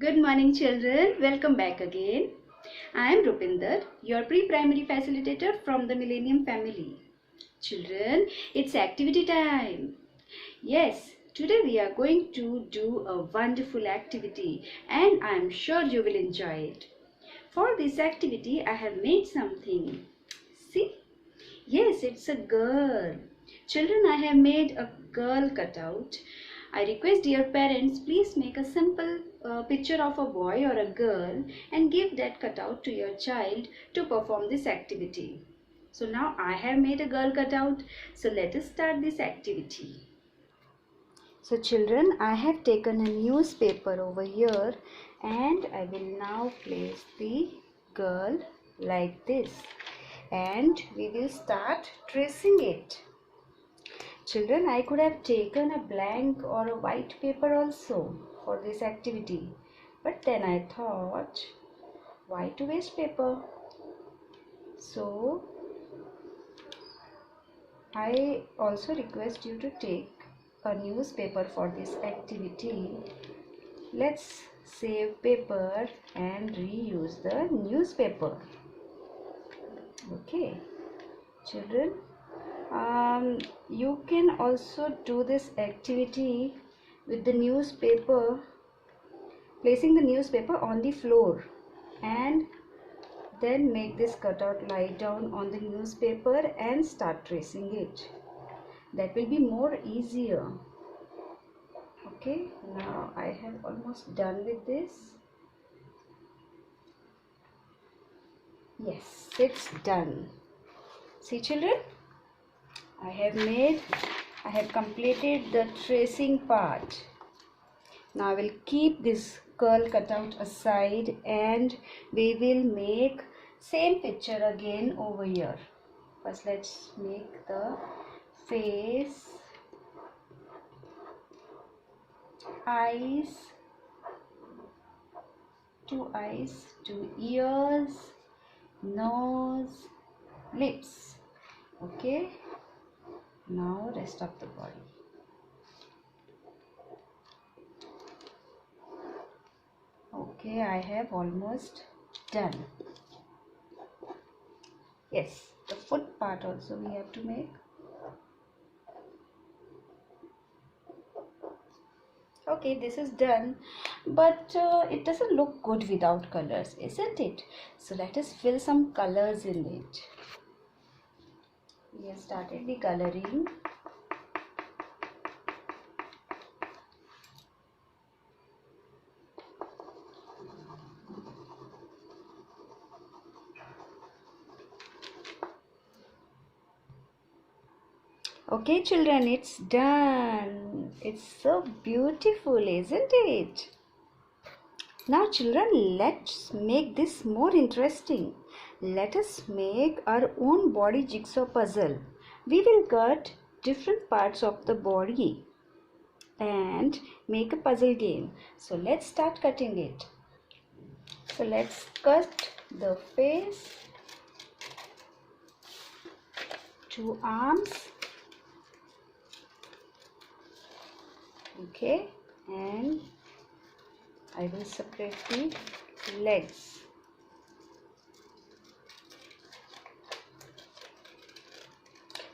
Good morning children, welcome back again. I am Rupinder, your pre-primary facilitator from the Millennium family. Children, it's activity time. Yes, today we are going to do a wonderful activity and I am sure you will enjoy it. For this activity I have made something. See? Yes, it's a girl. Children, I have made a girl cutout. I request dear parents, please make a simple picture of a boy or a girl and give that cutout to your child to perform this activity. So now I have made a girl cutout. So let us start this activity. So children, I have taken a newspaper over here and I will now place the girl like this. And we will start tracing it. Children, I could have taken a blank or a white paper also for this activity. But then I thought, why to waste paper? So, I also request you to take a newspaper for this activity. Let's save paper and reuse the newspaper. Okay, children. You can also do this activity with the newspaper, placing the newspaper on the floor and then make this cutout lie down on the newspaper and start tracing it. That will be more easier. Okay, now I have almost done with this. Yes, it's done. See children? I have completed the tracing part. Now I will keep this curl cutout aside and we will make same picture again over here. First let's make the face, eyes, two ears, nose, lips. Okay. Now rest of the body. Okay, I have almost done. Yes, the foot part also we have to make. Okay, this is done, but it doesn't look good without colors, isn't it? So let us fill some colors in it. We have started the coloring. Okay children, it's done. It's so beautiful, isn't it? Now children, let's make this more interesting. Let us make our own body jigsaw puzzle. We will cut different parts of the body and make a puzzle game. So let's start cutting it. So let's cut the face, two arms, okay, and I will separate the legs.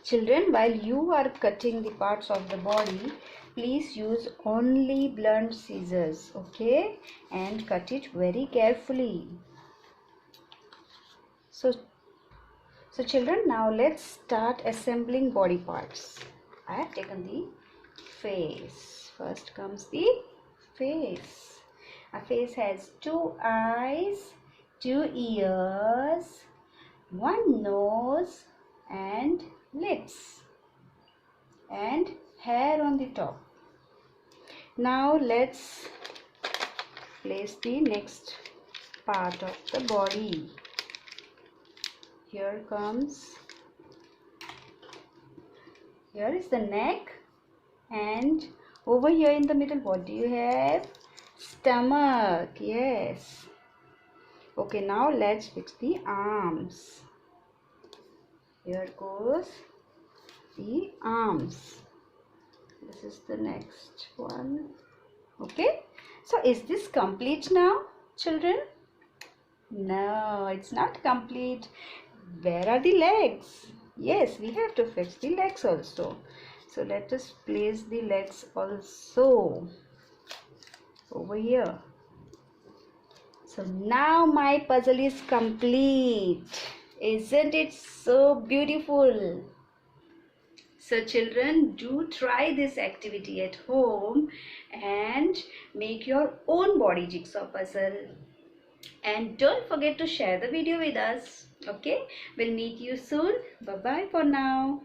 Children, while you are cutting the parts of the body, please use only blunt scissors, okay, and cut it very carefully. So children, now let's start assembling body parts. I have taken the face. First comes the face. A face has two eyes, two ears, one nose and lips and hair on the top. Now let's place the next part of the body. Here is the neck, and over here in the middle what do you have? Stomach. Yes. Okay, now let's fix the arms. Here goes the arms. This is the next one. Okay, So is this complete now, children? No, it's not complete. Where are the legs? Yes, we have to fix the legs also. So let us place the legs also over here. So now my puzzle is complete. Isn't it so beautiful? So children, do try this activity at home and make your own body jigsaw puzzle. And don't forget to share the video with us. Okay, we'll meet you soon. Bye bye for now.